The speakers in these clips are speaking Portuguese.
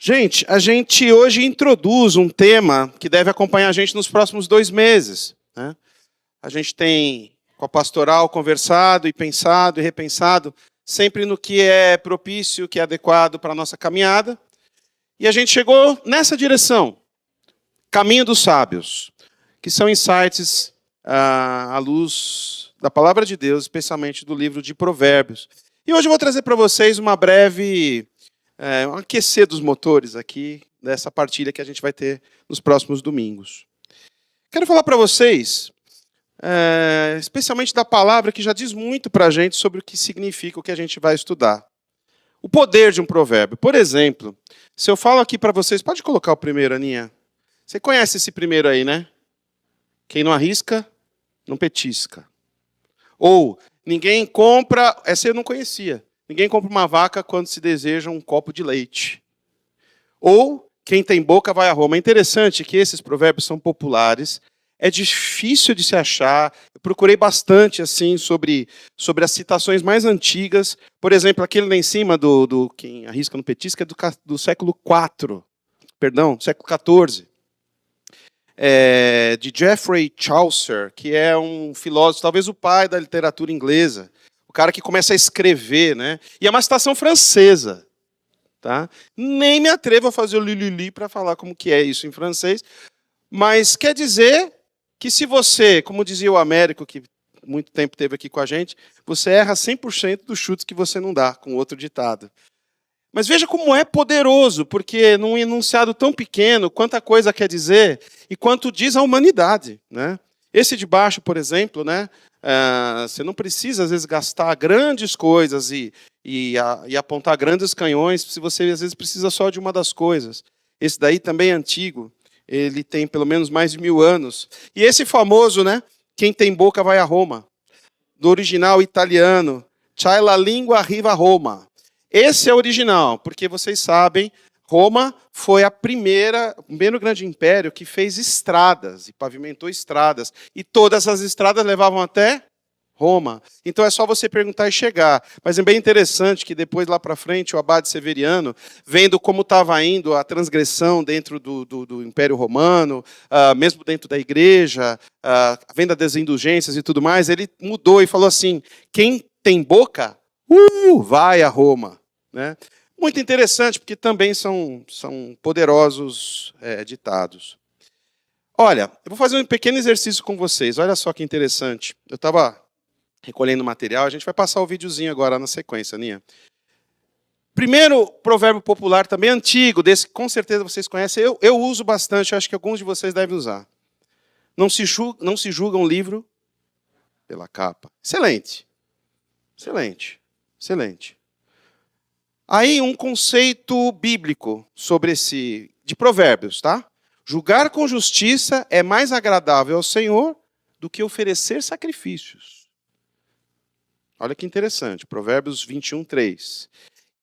Gente, a gente hoje introduz um tema que deve acompanhar a gente nos próximos 2 meses, né? A gente tem, com a pastoral, conversado e pensado e repensado sempre no que é propício, que é adequado para a nossa caminhada. E a gente chegou nessa direção, caminho dos sábios, que são insights à luz da palavra de Deus, especialmente do livro de Provérbios. E hoje eu vou trazer para vocês uma breve... um aquecer dos motores aqui, dessa partilha que a gente vai ter nos próximos domingos. Quero falar para vocês, especialmente da palavra que já diz muito para a gente sobre o que significa o que a gente vai estudar. O poder de um provérbio. Por exemplo, se eu falo aqui para vocês... Pode colocar o primeiro, Aninha? Você conhece esse primeiro aí, né? Quem não arrisca, não petisca. Ou, ninguém compra... Essa eu não conhecia. Ninguém compra uma vaca quando se deseja um copo de leite. Ou, quem tem boca vai a Roma. É interessante que esses provérbios são populares. É difícil de se achar. Eu procurei bastante assim sobre as citações mais antigas. Por exemplo, aquele lá em cima do quem arrisca no petisca é do século IV. Perdão, século XIV. De Geoffrey Chaucer, que é um filósofo, talvez o pai da literatura inglesa. O cara que começa a escrever, né? E é uma citação francesa, tá? Nem me atrevo a fazer o li para falar como que é isso em francês, mas quer dizer que se você, como dizia o Américo, que muito tempo esteve aqui com a gente, você erra 100% dos chutes que você não dá, com outro ditado. Mas veja como é poderoso, porque num enunciado tão pequeno, quanta coisa quer dizer e quanto diz a humanidade, né? Esse de baixo, por exemplo, né? Você não precisa, às vezes, gastar grandes coisas e apontar grandes canhões, se você, às vezes, precisa só de uma das coisas. Esse daí também é antigo, ele tem pelo menos mais de 1000 anos. E esse famoso, né? Quem tem boca vai a Roma, do original italiano, C'hai la lingua arriva a Roma. Esse é o original, porque vocês sabem, Roma foi o primeiro grande império que fez estradas e pavimentou estradas. E todas as estradas levavam até Roma. Então é só você perguntar e chegar. Mas é bem interessante que depois, lá para frente, o abade Severiano, vendo como estava indo a transgressão dentro do Império Romano, mesmo dentro da igreja, vendo as indulgências e tudo mais, ele mudou e falou assim, quem tem boca, vai a Roma. Né? Muito interessante, porque também são poderosos ditados. Olha, eu vou fazer um pequeno exercício com vocês. Olha só que interessante. Eu estava recolhendo material, a gente vai passar o videozinho agora na sequência, Aninha. Primeiro provérbio popular, também antigo, desse com certeza vocês conhecem, eu uso bastante, acho que alguns de vocês devem usar. Não se julga um livro pela capa. Excelente. Excelente. Excelente. Aí um conceito bíblico sobre de provérbios, tá? Julgar com justiça é mais agradável ao Senhor do que oferecer sacrifícios. Olha que interessante, Provérbios 21:3.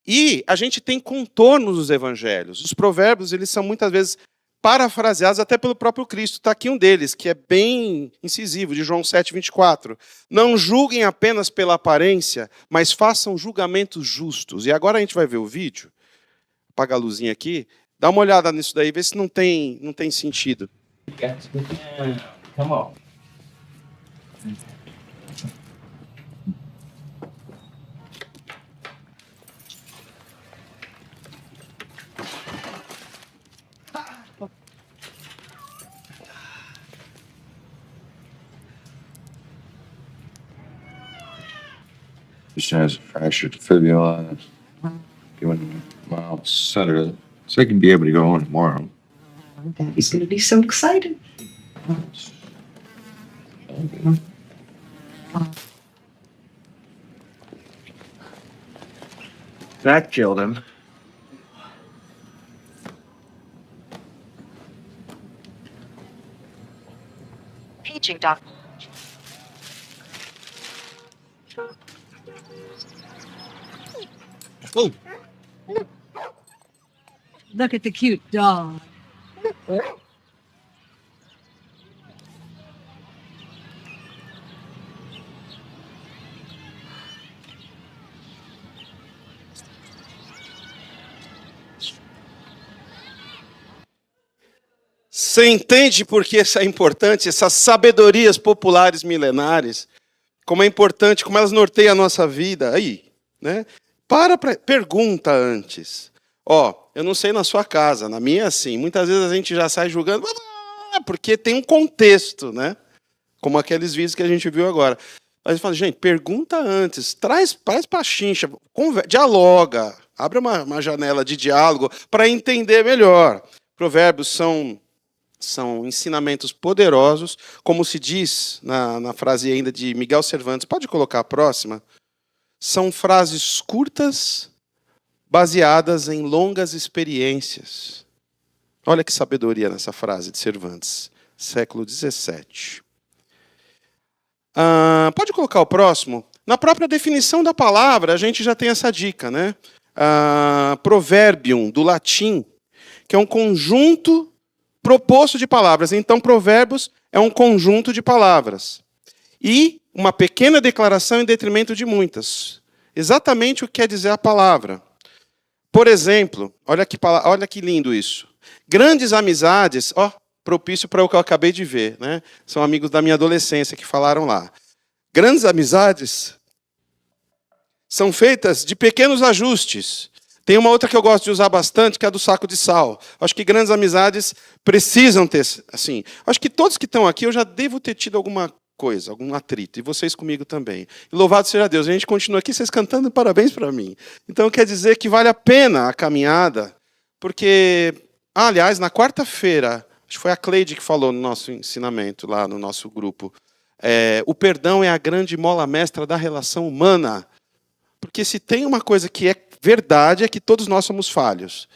E a gente tem contornos nos evangelhos. Os provérbios, eles são muitas vezes parafraseados até pelo próprio Cristo. Está aqui um deles, que é bem incisivo, de João 7:24. Não julguem apenas pela aparência, mas façam julgamentos justos. E agora a gente vai ver o vídeo. Apaga a luzinha aqui. Dá uma olhada nisso daí, vê se não tem sentido. Come on. Just has a fractured fibula. Giving mild sedative. So they can be able to go on tomorrow. Daddy's gonna be so excited. That killed him. Paging doc. Oh. Look at the cute dog. Você entende por que isso é importante? Essas sabedorias populares milenares, como é importante, como elas norteiam a nossa vida. Aí, né? Pergunta antes. Ó, eu não sei na sua casa, na minha é assim. Muitas vezes a gente já sai julgando, porque tem um contexto, né? Como aqueles vídeos que a gente viu agora. A gente fala, gente, pergunta antes, traz para a chincha, dialoga, abre uma janela de diálogo para entender melhor. Provérbios são ensinamentos poderosos, como se diz na frase ainda de Miguel Cervantes. Pode colocar a próxima? São frases curtas, baseadas em longas experiências. Olha que sabedoria nessa frase de Cervantes, século XVII. Pode colocar o próximo? Na própria definição da palavra, a gente já tem essa dica, né? Proverbium, do latim, que é um conjunto proposto de palavras. Então, provérbios é um conjunto de palavras. E uma pequena declaração em detrimento de muitas. Exatamente o que quer dizer a palavra. Por exemplo, olha que lindo isso. Grandes amizades, propício para o que eu acabei de ver, né? São amigos da minha adolescência que falaram lá. Grandes amizades são feitas de pequenos ajustes. Tem uma outra que eu gosto de usar bastante, que é a do saco de sal. Acho que grandes amizades precisam ter, assim. Acho que todos que estão aqui eu já devo ter tido alguma coisa, algum atrito, e vocês comigo também. E louvado seja Deus, a gente continua aqui, vocês cantando parabéns para mim. Então quer dizer que vale a pena a caminhada, porque, aliás, na quarta-feira, acho que foi a Cleide que falou no nosso ensinamento, lá no nosso grupo, o perdão é a grande mola mestra da relação humana. Porque se tem uma coisa que é verdade, é que todos nós somos falhos.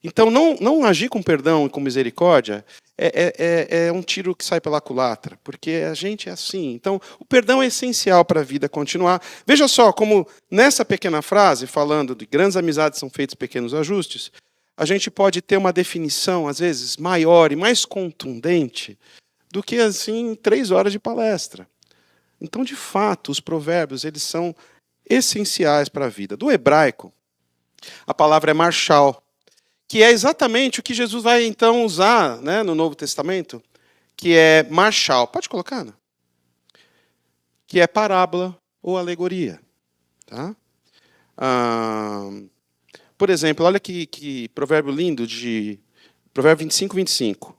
Então, não agir com perdão e com misericórdia é um tiro que sai pela culatra, porque a gente é assim. Então, o perdão é essencial para a vida continuar. Veja só como, nessa pequena frase, falando de grandes amizades são feitos pequenos ajustes, a gente pode ter uma definição, às vezes, maior e mais contundente do que, assim, 3 horas de palestra. Então, de fato, os provérbios, eles são essenciais para a vida. Do hebraico, a palavra é marshal, que é exatamente o que Jesus vai, então, usar, né, no Novo Testamento, que é marshal. Pode colocar, né? Que é parábola ou alegoria. Tá? Por exemplo, olha que provérbio lindo de Provérbio 25, 25.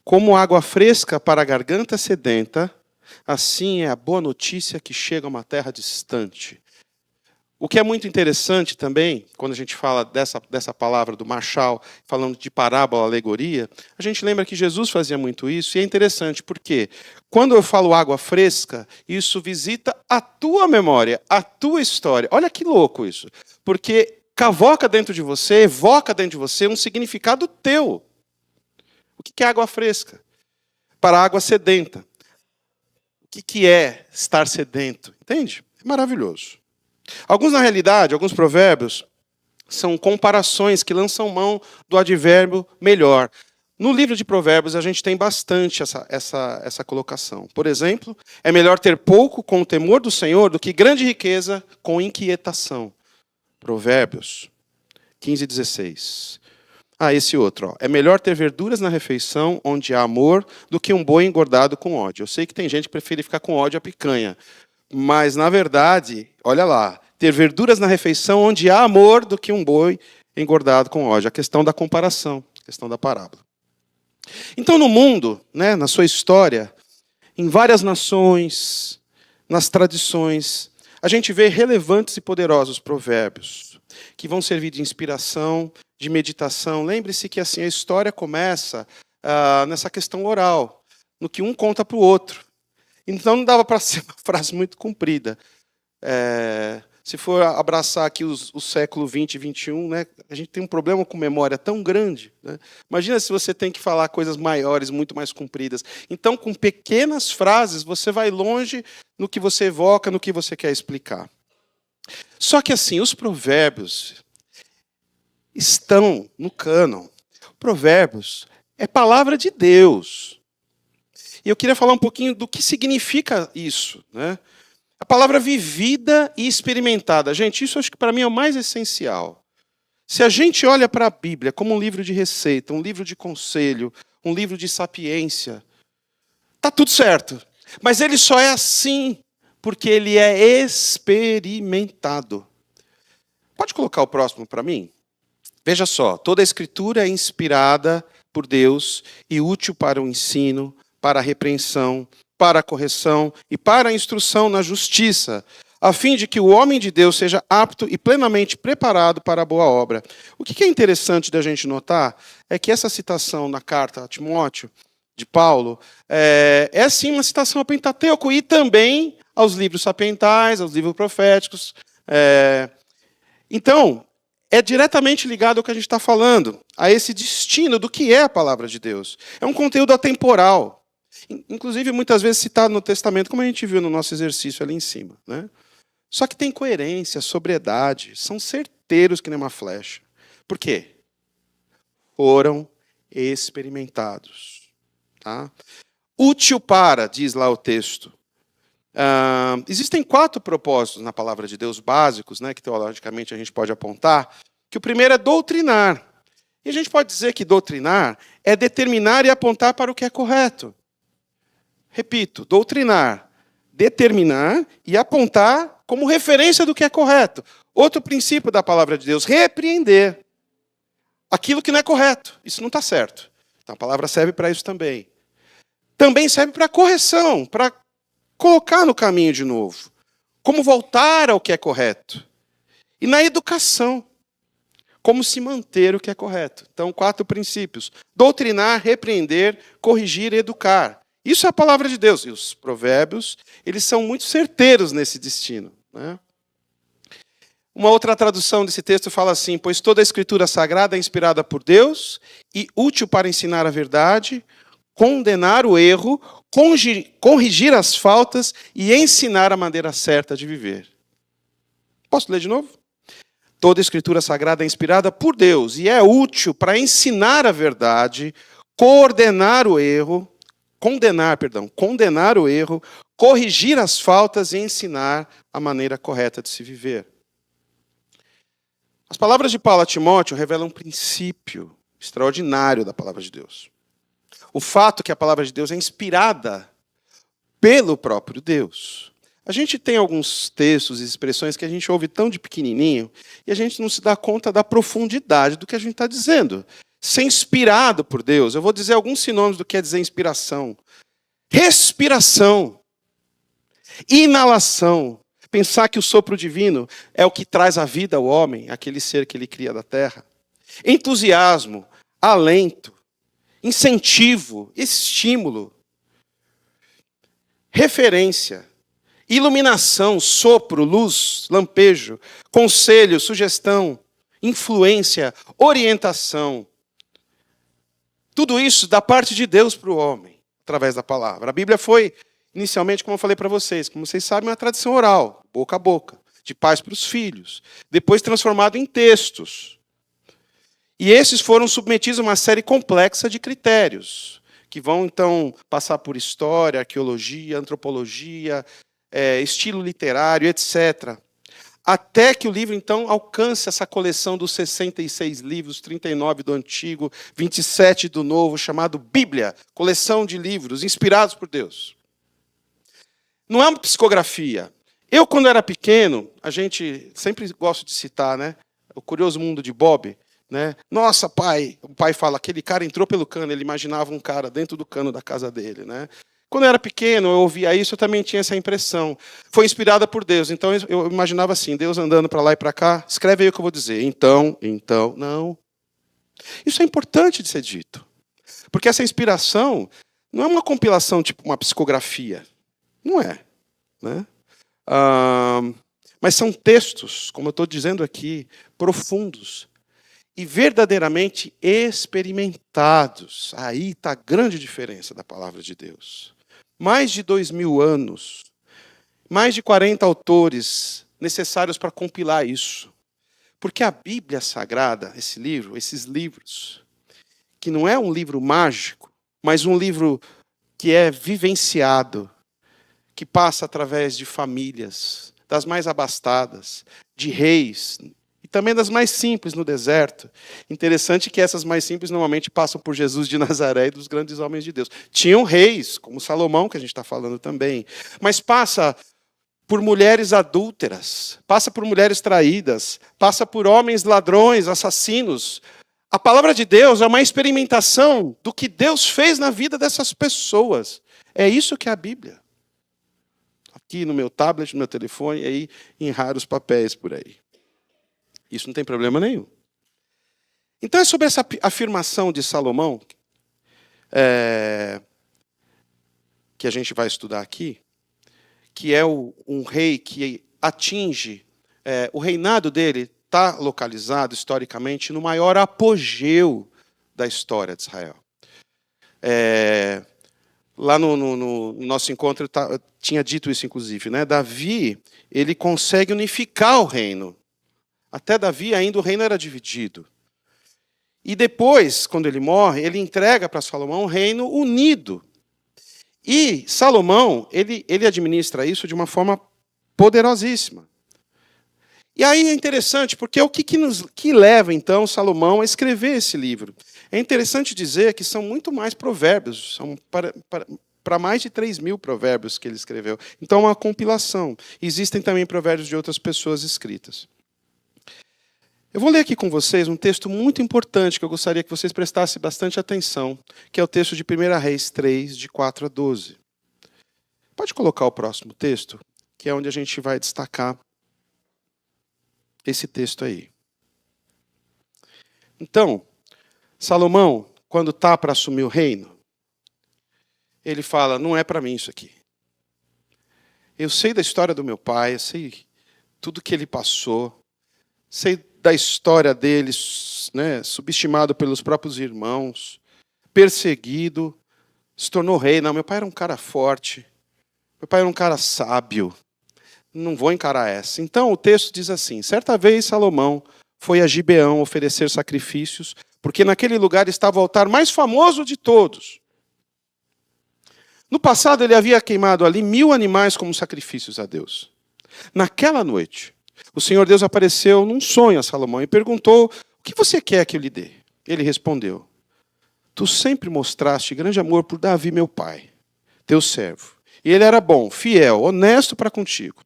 Como água fresca para a garganta sedenta, assim é a boa notícia que chega a uma terra distante. O que é muito interessante também, quando a gente fala dessa palavra do marshal, falando de parábola, alegoria, a gente lembra que Jesus fazia muito isso, e é interessante, porque quando eu falo água fresca, isso visita a tua memória, a tua história. Olha que louco isso, porque cavoca dentro de você, evoca dentro de você um significado teu. O que é água fresca? Para água sedenta. O que é estar sedento? Entende? É maravilhoso. Na realidade, alguns provérbios são comparações que lançam mão do advérbio melhor. No livro de provérbios, a gente tem bastante essa colocação. Por exemplo, é melhor ter pouco com o temor do Senhor do que grande riqueza com inquietação. Provérbios 15, 16. Esse outro. É melhor ter verduras na refeição onde há amor do que um boi engordado com ódio. Eu sei que tem gente que prefere ficar com ódio a picanha. Mas, na verdade, olha lá, ter verduras na refeição onde há amor do que um boi engordado com ódio. A questão da comparação, a questão da parábola. Então, no mundo, né, na sua história, em várias nações, nas tradições, a gente vê relevantes e poderosos provérbios que vão servir de inspiração, de meditação. Lembre-se que assim a história começa nessa questão oral, no que um conta para o outro. Então não dava para ser uma frase muito comprida. Se for abraçar aqui o século 20 e 21, né, a gente tem um problema com memória tão grande. Né? Imagina se você tem que falar coisas maiores, muito mais compridas. Então, com pequenas frases, você vai longe no que você evoca, no que você quer explicar. Só que assim, os provérbios estão no cânon. Provérbios é palavra de Deus. E eu queria falar um pouquinho do que significa isso, né? A palavra vivida e experimentada. Gente, isso acho que para mim é o mais essencial. Se a gente olha para a Bíblia como um livro de receita, um livro de conselho, um livro de sapiência. Tá tudo certo. Mas ele só é assim porque ele é experimentado. Pode colocar o próximo para mim? Veja só, toda a escritura é inspirada por Deus e útil para o ensino, para a repreensão, para a correção e para a instrução na justiça, a fim de que o homem de Deus seja apto e plenamente preparado para a boa obra. O que é interessante da gente notar é que essa citação na carta a Timóteo, de Paulo, é sim uma citação ao Pentateuco e também aos livros sapientais, aos livros proféticos. Então, é diretamente ligado ao que a gente está falando, a esse destino do que é a palavra de Deus. É um conteúdo atemporal. Inclusive, muitas vezes citado no Testamento, como a gente viu no nosso exercício ali em cima. Né? Só que tem coerência, sobriedade, são certeiros que nem uma flecha. Por quê? Foram experimentados. Tá? Útil para, diz lá o texto. Existem 4 propósitos na palavra de Deus básicos, né, que teologicamente a gente pode apontar, que o primeiro é doutrinar. E a gente pode dizer que doutrinar é determinar e apontar para o que é correto. Repito, doutrinar, determinar e apontar como referência do que é correto. Outro princípio da palavra de Deus, repreender aquilo que não é correto. Isso não está certo. Então a palavra serve para isso também. Também serve para correção, para colocar no caminho de novo. Como voltar ao que é correto. E na educação, como se manter o que é correto. Então, 4 princípios. Doutrinar, repreender, corrigir e educar. Isso é a palavra de Deus. E os provérbios, eles são muito certeiros nesse destino. Né? Uma outra tradução desse texto fala assim: pois toda a escritura sagrada é inspirada por Deus e útil para ensinar a verdade, condenar o erro, corrigir as faltas e ensinar a maneira certa de viver. Posso ler de novo? Toda a escritura sagrada é inspirada por Deus e é útil para ensinar a verdade, condenar o erro, corrigir as faltas e ensinar a maneira correta de se viver. As palavras de Paulo a Timóteo revelam um princípio extraordinário da palavra de Deus. O fato que a palavra de Deus é inspirada pelo próprio Deus. A gente tem alguns textos e expressões que a gente ouve tão de pequenininho e a gente não se dá conta da profundidade do que a gente está dizendo. Ser inspirado por Deus. Eu vou dizer alguns sinônimos do que quer dizer inspiração. Respiração. Inalação. Pensar que o sopro divino é o que traz a vida ao homem, aquele ser que ele cria da terra. Entusiasmo. Alento. Incentivo, estímulo, referência, iluminação, sopro, luz, lampejo, conselho, sugestão, influência, orientação. Tudo isso da parte de Deus para o homem, através da palavra. A Bíblia foi, inicialmente, como eu falei para vocês, como vocês sabem, uma tradição oral, boca a boca, de pais para os filhos, depois transformado em textos. E esses foram submetidos a uma série complexa de critérios, que vão, então, passar por história, arqueologia, antropologia, estilo literário, etc. Até que o livro, então, alcance essa coleção dos 66 livros, 39 do Antigo, 27 do Novo, chamado Bíblia, coleção de livros inspirados por Deus. Não é uma psicografia. Eu, quando era pequeno, a gente sempre gosta de citar, né, O Curioso Mundo de Bob. Né? Nossa, pai, o pai fala, aquele cara entrou pelo cano, ele imaginava um cara dentro do cano da casa dele. Né? Quando eu era pequeno, eu ouvia isso, eu também tinha essa impressão. Foi inspirada por Deus, então eu imaginava assim, Deus andando para lá e para cá, escreve aí o que eu vou dizer. Então, não. Isso é importante de ser dito. Porque essa inspiração não é uma compilação tipo uma psicografia. Não é. Né? Mas são textos, como eu estou dizendo aqui, profundos, e verdadeiramente experimentados. Aí está a grande diferença da palavra de Deus. Mais de 2000 anos, mais de 40 autores necessários para compilar isso. Porque a Bíblia Sagrada, esse livro, esses livros, que não é um livro mágico, mas um livro que é vivenciado, que passa através de famílias, das mais abastadas, de reis, também das mais simples no deserto. Interessante que essas mais simples normalmente passam por Jesus de Nazaré e dos grandes homens de Deus. Tinham reis, como Salomão, que a gente está falando também, mas passa por mulheres adúlteras, passa por mulheres traídas, passa por homens ladrões, assassinos. A palavra de Deus é uma experimentação do que Deus fez na vida dessas pessoas. É isso que é a Bíblia. Aqui no meu tablet, no meu telefone, e aí em raros papéis por aí. Isso não tem problema nenhum. Então é sobre essa afirmação de Salomão, que a gente vai estudar aqui, que é um rei que atinge, o reinado dele está localizado historicamente no maior apogeu da história de Israel. Lá no nosso encontro eu tinha dito isso, inclusive, né? Davi, ele consegue unificar o reino. Até Davi ainda o reino era dividido. E depois, quando ele morre, ele entrega para Salomão um reino unido. E Salomão, ele administra isso de uma forma poderosíssima. E aí é interessante, porque o que leva, então, Salomão a escrever esse livro? É interessante dizer que são muito mais provérbios, são para mais de 3.000 provérbios que ele escreveu. Então, é uma compilação. Existem também provérbios de outras pessoas escritas. Eu vou ler aqui com vocês um texto muito importante, que eu gostaria que vocês prestassem bastante atenção, que é o texto de 1 Reis 3, de 4 a 12. Pode colocar o próximo texto, que é onde a gente vai destacar esse texto aí. Então, Salomão, quando está para assumir o reino, ele fala, não é para mim isso aqui. Eu sei da história do meu pai, eu sei tudo que ele passou, sei da história dele, né, subestimado pelos próprios irmãos, perseguido, se tornou rei. Não, meu pai era um cara forte, meu pai era um cara sábio, não vou encarar essa. Então o texto diz assim, certa vez Salomão foi a Gibeão oferecer sacrifícios, porque naquele lugar estava o altar mais famoso de todos. No passado ele havia queimado ali 1.000 animais como sacrifícios a Deus. Naquela noite, o Senhor Deus apareceu num sonho a Salomão e perguntou, o que você quer que eu lhe dê? Ele respondeu, tu sempre mostraste grande amor por Davi, meu pai, teu servo. E ele era bom, fiel, honesto para contigo.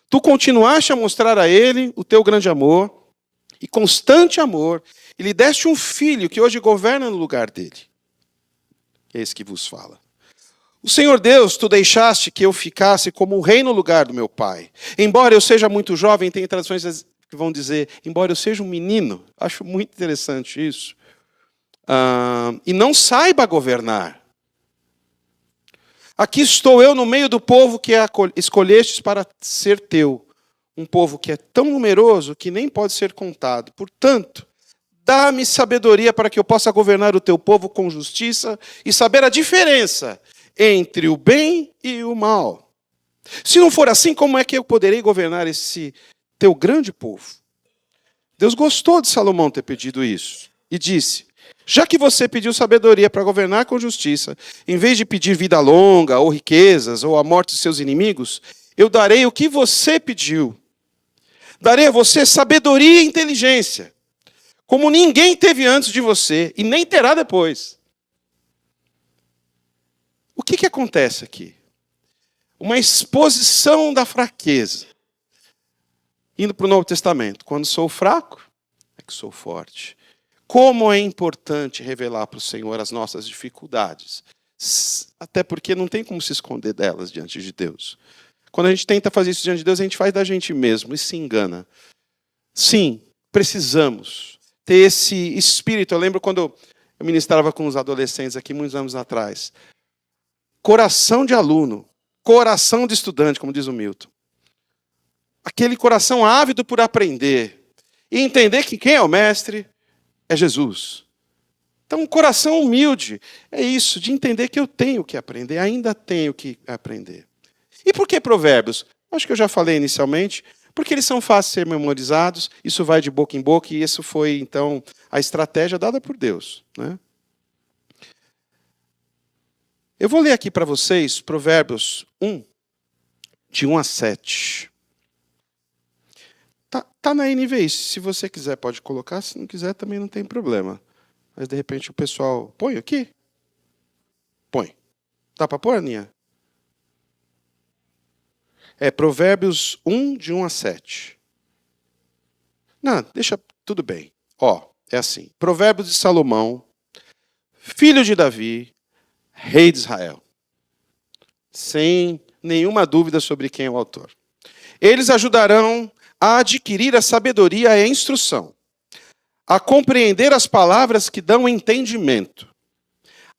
Tu continuaste a mostrar a ele o teu grande amor e constante amor, e lhe deste um filho que hoje governa no lugar dele. É esse que vos fala. O Senhor Deus, tu deixaste que eu ficasse como um rei no lugar do meu pai. Embora eu seja muito jovem, tem traduções que vão dizer, embora eu seja um menino, acho muito interessante isso, e não saiba governar. Aqui estou eu no meio do povo que escolhestes para ser teu, um povo que é tão numeroso que nem pode ser contado. Portanto, dá-me sabedoria para que eu possa governar o teu povo com justiça e saber a diferença entre o bem e o mal. Se não for assim, como é que eu poderei governar esse teu grande povo? Deus gostou de Salomão ter pedido isso e disse, já que você pediu sabedoria para governar com justiça, em vez de pedir vida longa, ou riquezas, ou a morte de seus inimigos, eu darei o que você pediu. Darei a você sabedoria e inteligência, como ninguém teve antes de você, e nem terá depois. O que acontece aqui? Uma exposição da fraqueza. Indo para o Novo Testamento. Quando sou fraco, é que sou forte. Como é importante revelar para o Senhor as nossas dificuldades. Até porque não tem como se esconder delas diante de Deus. Quando a gente tenta fazer isso diante de Deus, a gente faz da gente mesmo e se engana. Sim, precisamos ter esse espírito. Eu lembro quando eu ministrava com os adolescentes aqui, muitos anos atrás. Coração de aluno, coração de estudante, como diz o Milton. Aquele coração ávido por aprender. E entender que quem é o mestre é Jesus. Então, um coração humilde é isso, de entender que eu tenho que aprender, ainda tenho que aprender. E por que provérbios? Acho que eu já falei inicialmente, porque eles são fáceis de ser memorizados, isso vai de boca em boca, e isso foi, então, a estratégia dada por Deus, né? Eu vou ler aqui para vocês Provérbios 1, de 1 a 7. Tá Tá na NVI. Se você quiser, pode colocar. Se não quiser, também não tem problema. Mas, de repente, o pessoal... Põe aqui? Põe. Dá para pôr, Aninha? É Provérbios 1, de 1 a 7. Não, deixa tudo bem. Ó, é assim. Provérbios de Salomão, filho de Davi, rei de Israel. Sem nenhuma dúvida sobre quem é o autor. Eles ajudarão a adquirir a sabedoria e a instrução, a compreender as palavras que dão entendimento,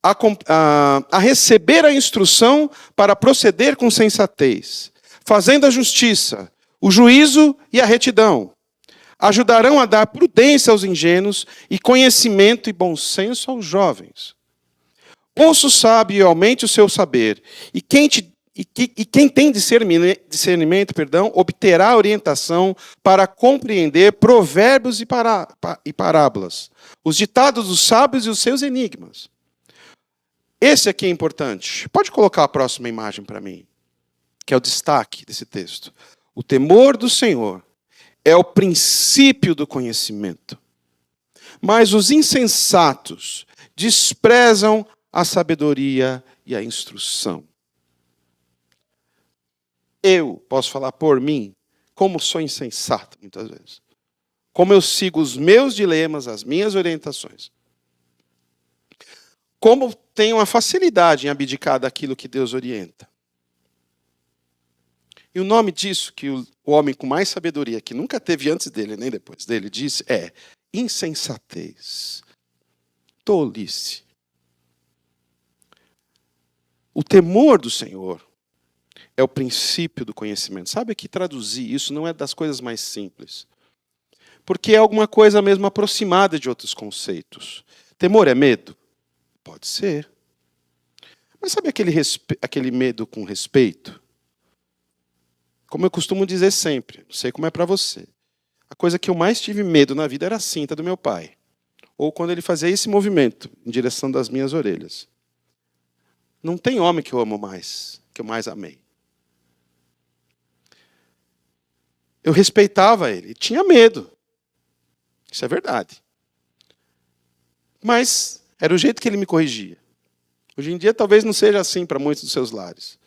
a receber a instrução para proceder com sensatez, fazendo a justiça, o juízo e a retidão. Ajudarão a dar prudência aos ingênuos e conhecimento e bom senso aos jovens. Ouça o sábio e aumente o seu saber, e quem tem discernimento, obterá orientação para compreender provérbios e parábolas, os ditados dos sábios e os seus enigmas. Esse aqui é importante. Pode colocar a próxima imagem para mim, que é o destaque desse texto. O temor do Senhor é o princípio do conhecimento, mas os insensatos desprezam a sabedoria e a instrução. Eu posso falar por mim, como sou insensato muitas vezes. Como eu sigo os meus dilemas, as minhas orientações. Como tenho uma facilidade em abdicar daquilo que Deus orienta. E o nome disso, que o homem com mais sabedoria, que nunca teve antes dele nem depois dele, disse, é insensatez, tolice. O temor do Senhor é o princípio do conhecimento. Sabe que traduzir isso não é das coisas mais simples. Porque é alguma coisa mesmo aproximada de outros conceitos. Temor é medo? Pode ser. Mas sabe aquele medo com respeito? Como eu costumo dizer sempre, não sei como é para você. A coisa que eu mais tive medo na vida era a cinta do meu pai. Ou quando ele fazia esse movimento em direção das minhas orelhas. Não tem homem que eu amo mais, que eu mais amei. Eu respeitava ele, tinha medo. Isso é verdade. Mas era o jeito que ele me corrigia. Hoje em dia talvez não seja assim para muitos dos seus lares.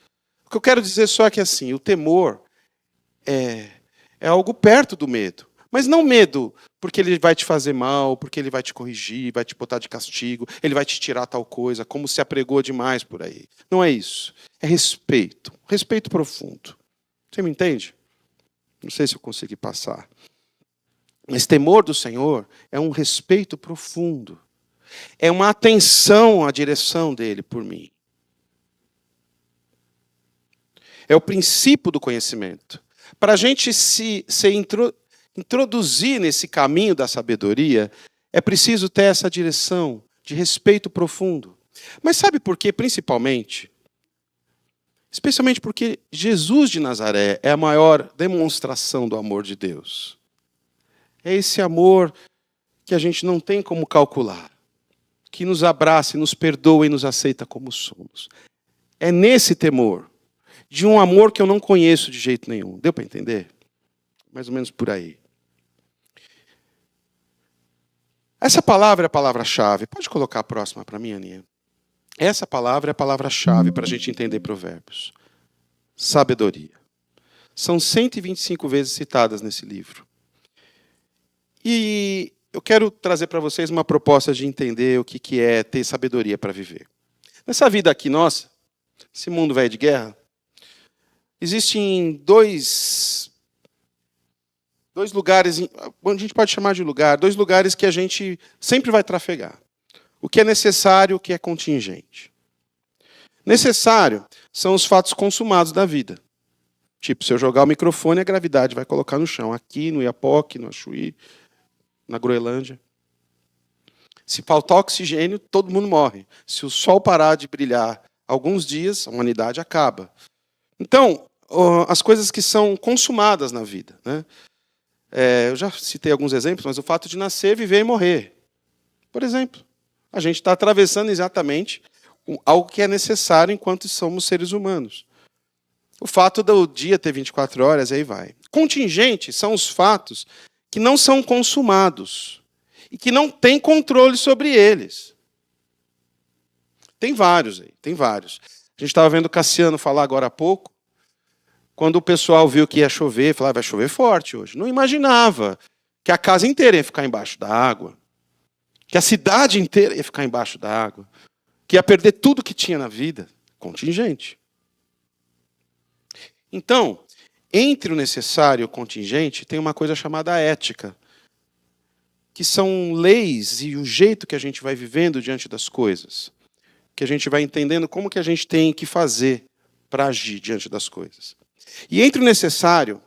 O que eu quero dizer só é que assim, o temor é algo perto do medo. Mas não medo porque ele vai te fazer mal, porque ele vai te corrigir, vai te botar de castigo, ele vai te tirar tal coisa, como se apregou demais por aí. Não é isso. É respeito. Respeito profundo. Você me entende? Não sei se eu consegui passar. Mas temor do Senhor é um respeito profundo. É uma atenção à direção dele por mim. É o princípio do conhecimento. Para a gente se introduzir nesse caminho da sabedoria, é preciso ter essa direção de respeito profundo. Mas sabe por quê, principalmente? Especialmente porque Jesus de Nazaré é a maior demonstração do amor de Deus. É esse amor que a gente não tem como calcular, que nos abraça, nos perdoa e nos aceita como somos. É nesse temor, de um amor que eu não conheço de jeito nenhum. Deu para entender? Mais ou menos por aí. Essa palavra é a palavra-chave. Pode colocar a próxima para mim, Aninha? Essa palavra é a palavra-chave para a gente entender Provérbios. Sabedoria. São 125 vezes citadas nesse livro. E eu quero trazer para vocês uma proposta de entender o que é ter sabedoria para viver. Nessa vida aqui nossa, esse mundo velho de guerra, existem dois lugares, a gente pode chamar de lugar, dois lugares que a gente sempre vai trafegar. O que é necessário, o que é contingente. Necessário são os fatos consumados da vida. Tipo, se eu jogar o microfone, a gravidade vai colocar no chão. Aqui, no Iapoque, no Achuí, na Groenlândia. Se faltar oxigênio, todo mundo morre. Se o sol parar de brilhar alguns dias, a humanidade acaba. Então, as coisas que são consumadas na vida, né? Eu já citei alguns exemplos, mas o fato de nascer, viver e morrer. Por exemplo, a gente está atravessando exatamente algo que é necessário enquanto somos seres humanos. O fato do dia ter 24 horas, aí vai. Contingente são os fatos que não são consumados e que não têm controle sobre eles. Tem vários aí, tem vários. A gente estava vendo o Cassiano falar agora há pouco, quando o pessoal viu que ia chover, falava, vai chover forte hoje. Não imaginava que a casa inteira ia ficar embaixo da água, que a cidade inteira ia ficar embaixo da água, que ia perder tudo que tinha na vida. Contingente. Então, entre o necessário e o contingente, tem uma coisa chamada ética, que são leis e o jeito que a gente vai vivendo diante das coisas, que a gente vai entendendo como que a gente tem que fazer para agir diante das coisas. E entre o necessário,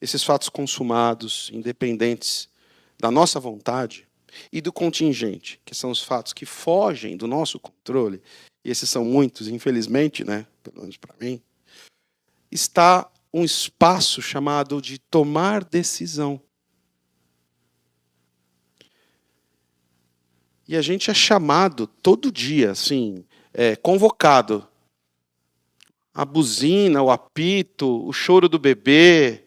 esses fatos consumados, independentes da nossa vontade, e do contingente, que são os fatos que fogem do nosso controle, e esses são muitos, infelizmente, né, pelo menos para mim, está um espaço chamado de tomar decisão. E a gente é chamado todo dia, assim, convocado. A buzina, o apito, o choro do bebê,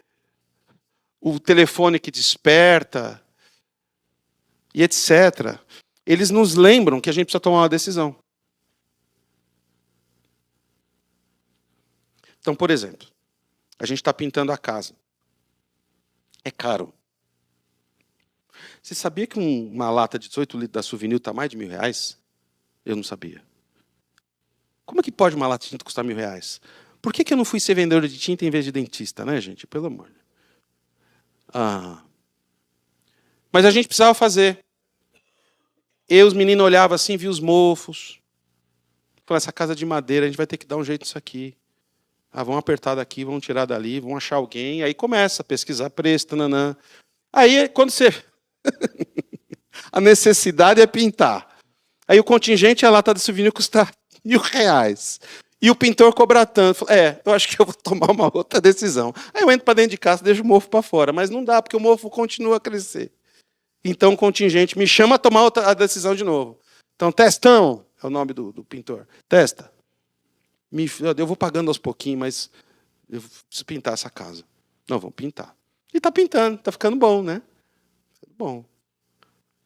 o telefone que desperta, e etc. Eles nos lembram que a gente precisa tomar uma decisão. Então, por exemplo, a gente está pintando a casa. É caro. Você sabia que uma lata de 18 litros da Souvenir está mais de R$1.000? Eu não sabia. Como é que pode uma lata de tinta custar R$1.000? Por que eu não fui ser vendedor de tinta em vez de dentista, né, gente? Pelo amor. Mas a gente precisava fazer. Os meninos olhavam assim, viam os mofos. Falaram, essa casa de madeira, a gente vai ter que dar um jeito nisso aqui. Vamos apertar daqui, vamos tirar dali, vamos achar alguém. Aí começa a pesquisar preço, tananã. Aí, quando você... a necessidade é pintar. Aí o contingente, a lata de Souvenir custa R$1.000. E o pintor cobra tanto. Eu acho que eu vou tomar uma outra decisão. Aí eu entro para dentro de casa, deixo o mofo para fora. Mas não dá, porque o mofo continua a crescer. Então o contingente me chama a tomar a decisão de novo. Então, Testão, é o nome do pintor. Testa. Eu vou pagando aos pouquinhos, mas eu preciso pintar essa casa. Não, vamos pintar. E está pintando, está ficando bom, né? Bom.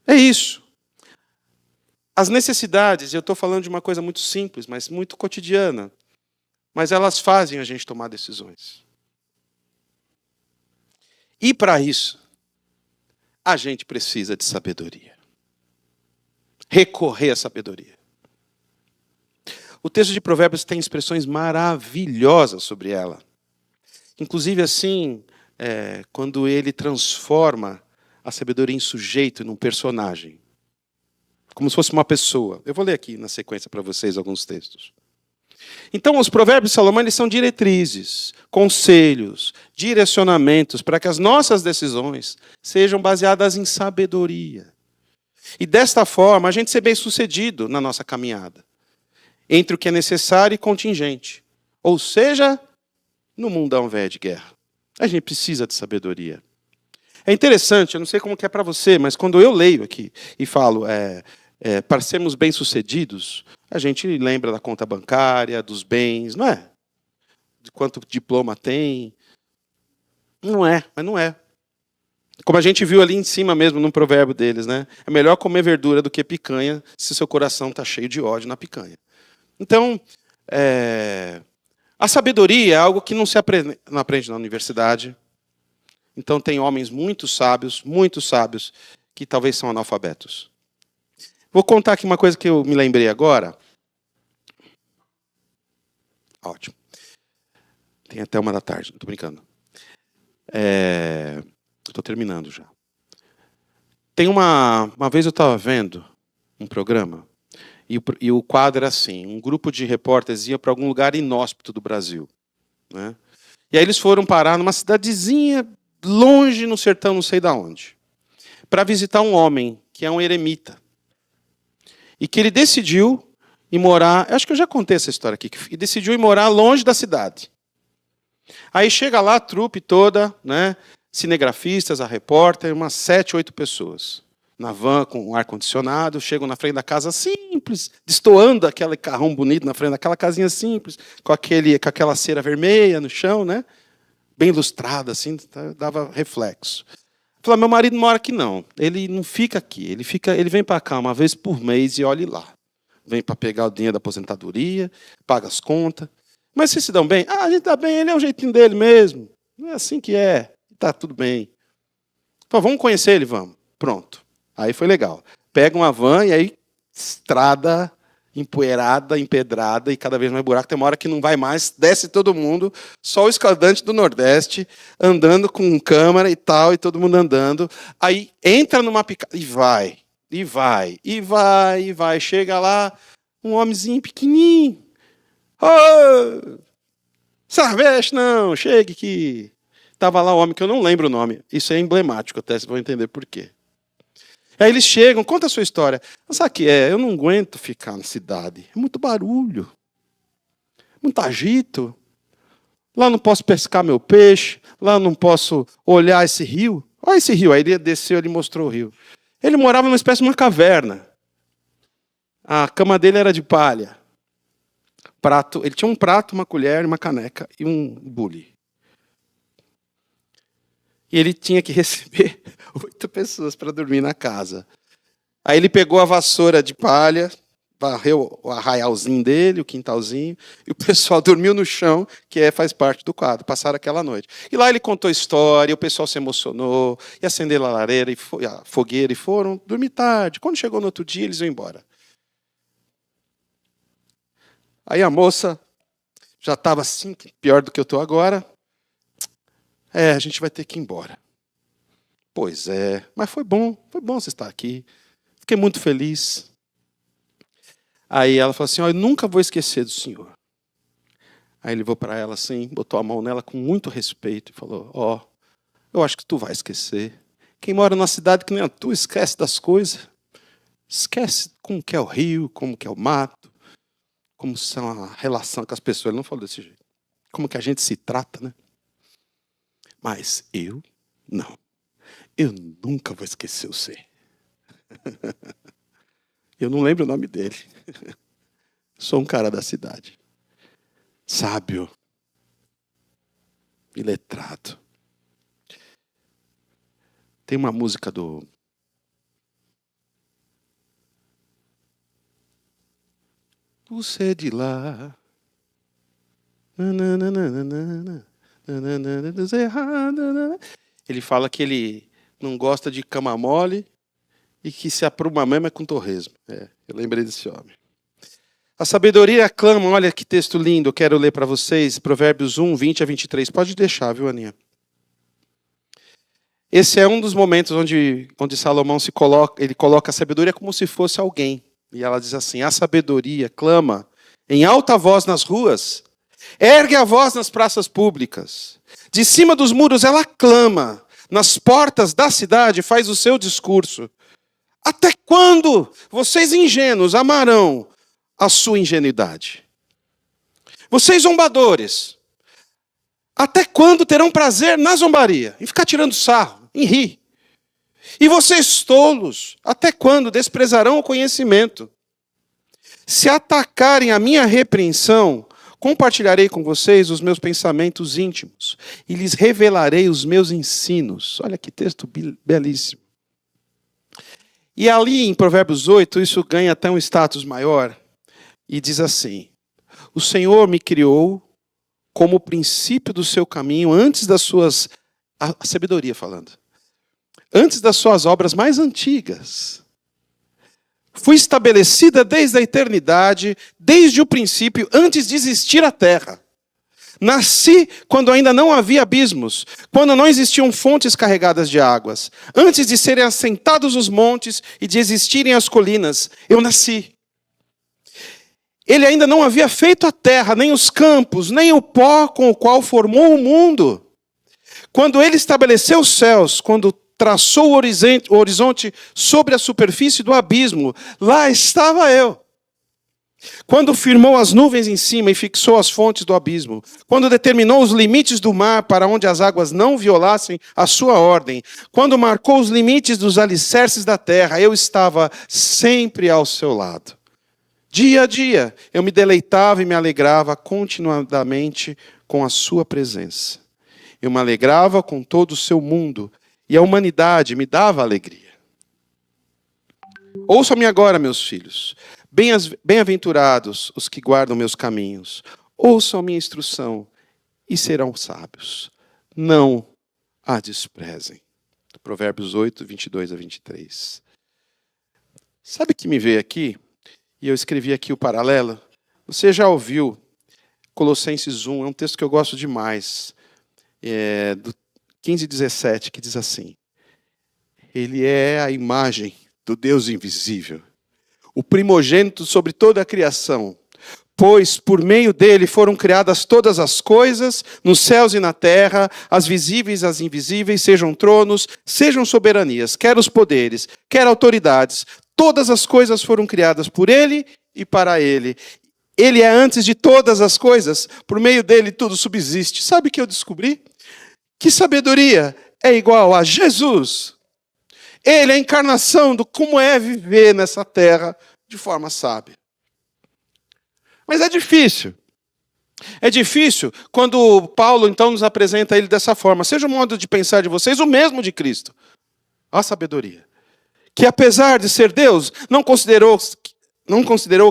É isso. As necessidades, eu estou falando de uma coisa muito simples, mas muito cotidiana. Mas elas fazem a gente tomar decisões. E para isso, a gente precisa de sabedoria. Recorrer à sabedoria. O texto de Provérbios tem expressões maravilhosas sobre ela. Inclusive, assim, quando ele transforma a sabedoria em sujeito, num personagem. Como se fosse uma pessoa. Eu vou ler aqui na sequência para vocês alguns textos. Então, os Provérbios de Salomão eles são diretrizes, conselhos, direcionamentos para que as nossas decisões sejam baseadas em sabedoria. E desta forma, a gente ser bem-sucedido na nossa caminhada. Entre o que é necessário e contingente. Ou seja, no mundão velho de guerra. A gente precisa de sabedoria. É interessante, eu não sei como que é para você, mas quando eu leio aqui e falo para sermos bem-sucedidos, a gente lembra da conta bancária, dos bens, não é? De quanto diploma tem. Não é, mas não é. Como a gente viu ali em cima mesmo, num provérbio deles, né? É melhor comer verdura do que picanha se seu coração está cheio de ódio na picanha. Então, a sabedoria é algo que não aprende na universidade. Então, tem homens muito sábios, que talvez são analfabetos. Vou contar aqui uma coisa que eu me lembrei agora. Ótimo. Tem até 1h da tarde, não estou brincando. Estou terminando já. Tem uma vez eu estava vendo um programa, e o quadro era assim, um grupo de repórteres ia para algum lugar inóspito do Brasil. Né? E aí eles foram parar numa cidadezinha, longe no sertão, não sei de onde, para visitar um homem, que é um eremita. E que ele decidiu ir morar, acho que eu já contei essa história aqui, que decidiu ir morar longe da cidade. Aí chega lá a trupe toda, né, cinegrafistas, a repórter, umas 7, 8 pessoas. Na van, com um ar-condicionado, chegam na frente da casa simples, destoando aquele carrão bonito na frente daquela casinha simples, com aquela cera vermelha no chão, né? Bem lustrada, assim, dava reflexo. Falou, meu marido mora aqui não. Ele não fica aqui. Ele vem para cá uma vez por mês e olhe lá. Vem para pegar o dinheiro da aposentadoria, paga as contas. Mas vocês se dão bem? Ah, a gente dá bem, ele é o jeitinho dele mesmo. É assim que é. Tá tudo bem. Falou, vamos conhecer ele, vamos. Pronto. Aí foi legal. Pega uma van e aí estrada empoeirada, empedrada e cada vez mais buraco. Tem uma hora que não vai mais, desce todo mundo, só o escaldante do Nordeste, andando com câmera e tal, e todo mundo andando. Aí entra numa picape e vai, e vai, e vai, e vai. Chega lá, um homenzinho pequenininho. Oh, Sarveste, não, chegue aqui. Tava lá o homem que eu não lembro o nome. Isso é emblemático, até vocês vão entender por quê. Aí eles chegam, conta a sua história. Sabe o que é? Eu não aguento ficar na cidade. É muito barulho. Muito agito. Lá não posso pescar meu peixe. Lá não posso olhar esse rio. Olha esse rio. Aí ele desceu, ele mostrou o rio. Ele morava numa espécie de uma caverna. A cama dele era de palha. Ele tinha um prato, uma colher, uma caneca e um bule. E ele tinha que receber 8 pessoas para dormir na casa. Aí ele pegou a vassoura de palha, varreu o arraialzinho dele, o quintalzinho, e o pessoal dormiu no chão, que faz parte do quadro, passaram aquela noite. E lá ele contou história, o pessoal se emocionou, e acenderam a lareira, a fogueira, e foram dormir tarde. Quando chegou no outro dia, eles iam embora. Aí a moça já estava assim, pior do que eu estou agora. A gente vai ter que ir embora. Pois é, mas foi bom você estar aqui. Fiquei muito feliz. Aí ela falou assim, eu nunca vou esquecer do senhor. Aí ele levou para ela assim, botou a mão nela com muito respeito e falou, eu acho que tu vai esquecer. Quem mora numa cidade que nem a tua esquece das coisas. Esquece como que é o rio, como que é o mato, como são a relação com as pessoas. Ele não falou desse jeito. Como que a gente se trata, né? Mas eu, não. Eu nunca vou esquecer você. Eu não lembro o nome dele. Sou um cara da cidade. Sábio. E letrado. Tem uma música do... Você de lá. Ele fala que ele não gosta de cama mole e que se apruma mesmo é com torresmo. Eu lembrei desse homem. A sabedoria clama, olha que texto lindo, eu quero ler para vocês, Provérbios 1, 20 a 23. Pode deixar, viu, Aninha? Esse é um dos momentos onde Salomão ele coloca a sabedoria como se fosse alguém. E ela diz assim, a sabedoria clama em alta voz nas ruas, ergue a voz nas praças públicas. De cima dos muros ela clama. Nas portas da cidade faz o seu discurso. Até quando vocês ingênuos amarão a sua ingenuidade? Vocês zombadores, até quando terão prazer na zombaria? Em ficar tirando sarro, em rir. E vocês tolos, até quando desprezarão o conhecimento? Se atacarem a minha repreensão, compartilharei com vocês os meus pensamentos íntimos e lhes revelarei os meus ensinos. Olha que texto belíssimo. E ali em Provérbios 8, isso ganha até um status maior e diz assim, o Senhor me criou como o princípio do seu caminho antes das suas... A sabedoria falando. Antes das suas obras mais antigas. Fui estabelecida desde a eternidade, desde o princípio, antes de existir a terra. Nasci quando ainda não havia abismos, quando não existiam fontes carregadas de águas. Antes de serem assentados os montes e de existirem as colinas, eu nasci. Ele ainda não havia feito a terra, nem os campos, nem o pó com o qual formou o mundo. Quando ele estabeleceu os céus, quando traçou o horizonte sobre a superfície do abismo, lá estava eu. Quando firmou as nuvens em cima e fixou as fontes do abismo, quando determinou os limites do mar para onde as águas não violassem a sua ordem, quando marcou os limites dos alicerces da terra, eu estava sempre ao seu lado. Dia a dia, eu me deleitava e me alegrava continuadamente com a sua presença. Eu me alegrava com todo o seu mundo e a humanidade me dava alegria. Ouçam-me agora, meus filhos. Bem-aventurados os que guardam meus caminhos. Ouçam a minha instrução e serão sábios. Não a desprezem. Provérbios 8, 22 a 23. Sabe o que me veio aqui? E eu escrevi aqui o paralelo. Você já ouviu Colossenses 1, é um texto que eu gosto demais, do 15 e 17, que diz assim: Ele é a imagem do Deus invisível, o primogênito sobre toda a criação, pois por meio dele foram criadas todas as coisas, nos céus e na terra, as visíveis e as invisíveis, sejam tronos, sejam soberanias, quer os poderes, quer autoridades, todas as coisas foram criadas por ele e para ele. Ele é antes de todas as coisas, por meio dele tudo subsiste. Sabe o que eu descobri? Que sabedoria é igual a Jesus. Ele é a encarnação do como é viver nessa terra de forma sábia. Mas é difícil. É difícil quando Paulo então nos apresenta ele dessa forma. Seja o modo de pensar de vocês o mesmo de Cristo. A sabedoria. Que apesar de ser Deus, não considerou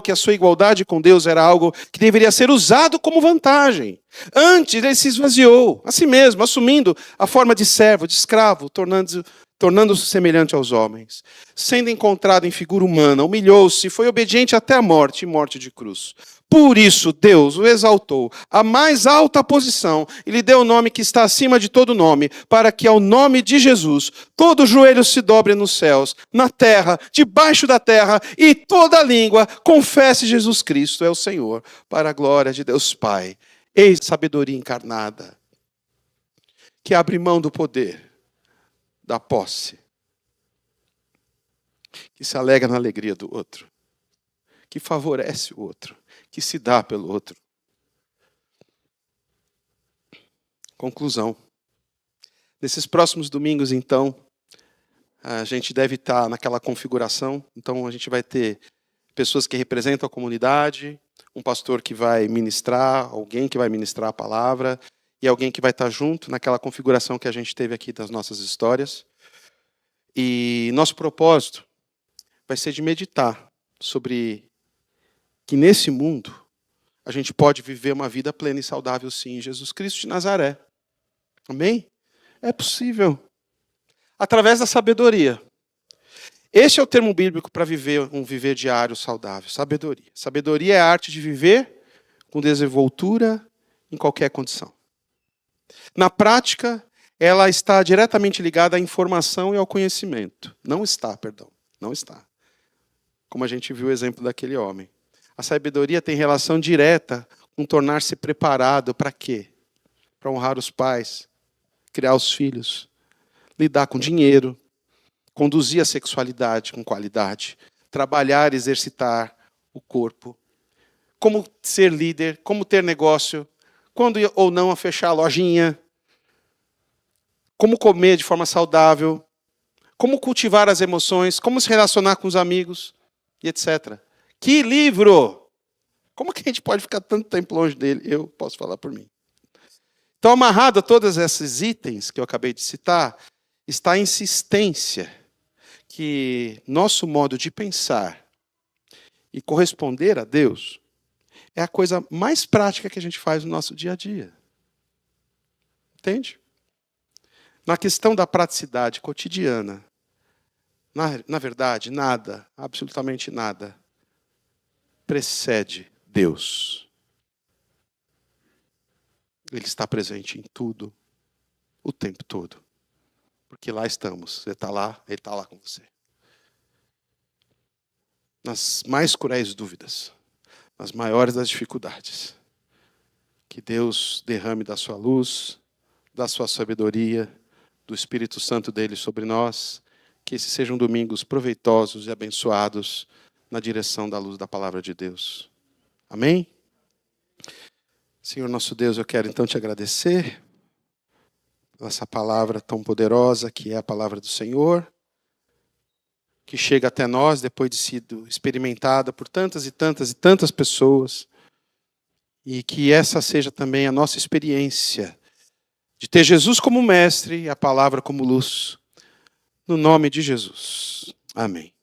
que a sua igualdade com Deus era algo que deveria ser usado como vantagem. Antes, ele se esvaziou a si mesmo, assumindo a forma de servo, de escravo, tornando-se semelhante aos homens. Sendo encontrado em figura humana, humilhou-se, foi obediente até a morte e morte de cruz. Por isso, Deus o exaltou à mais alta posição e lhe deu o nome que está acima de todo nome, para que ao nome de Jesus todo joelho se dobre nos céus, na terra, debaixo da terra, e toda língua confesse Jesus Cristo é o Senhor, para a glória de Deus Pai. Eis sabedoria encarnada, que abre mão do poder, da posse, que se alegra na alegria do outro, que favorece o outro, que se dá pelo outro. Conclusão. Nesses próximos domingos, então, a gente deve estar naquela configuração. Então, a gente vai ter pessoas que representam a comunidade, um pastor que vai ministrar, alguém que vai ministrar a palavra, e alguém que vai estar junto naquela configuração que a gente teve aqui das nossas histórias. E nosso propósito vai ser de meditar sobre que nesse mundo a gente pode viver uma vida plena e saudável, sim, em Jesus Cristo de Nazaré. Amém? É possível. Através da sabedoria. Este é o termo bíblico para viver um viver diário saudável. Sabedoria. Sabedoria é a arte de viver com desenvoltura em qualquer condição. Na prática, ela está diretamente ligada à informação e ao conhecimento. Não está. Como a gente viu o exemplo daquele homem. A sabedoria tem relação direta com tornar-se preparado para quê? Para honrar os pais, criar os filhos, lidar com dinheiro, conduzir a sexualidade com qualidade, trabalhar e exercitar o corpo, como ser líder, como ter negócio, quando ou não a fechar a lojinha, como comer de forma saudável, como cultivar as emoções, como se relacionar com os amigos, e etc. Que livro! Como que a gente pode ficar tanto tempo longe dele? Eu posso falar por mim. Então, amarrado a todos esses itens que eu acabei de citar, está a insistência que nosso modo de pensar e corresponder a Deus é a coisa mais prática que a gente faz no nosso dia a dia. Entende? Na questão da praticidade cotidiana, na verdade, nada, absolutamente nada, precede Deus. Ele está presente em tudo, o tempo todo. Porque lá estamos, você está lá, Ele está lá com você. Nas mais cruéis dúvidas, nas maiores das dificuldades, que Deus derrame da sua luz, da sua sabedoria, do Espírito Santo dele sobre nós, que esses sejam domingos proveitosos e abençoados na direção da luz da palavra de Deus. Amém? Senhor nosso Deus, eu quero então te agradecer por essa palavra tão poderosa que é a palavra do Senhor, que chega até nós depois de sido experimentada por tantas e tantas e tantas pessoas, e que essa seja também a nossa experiência de ter Jesus como mestre e a palavra como luz, no nome de Jesus. Amém.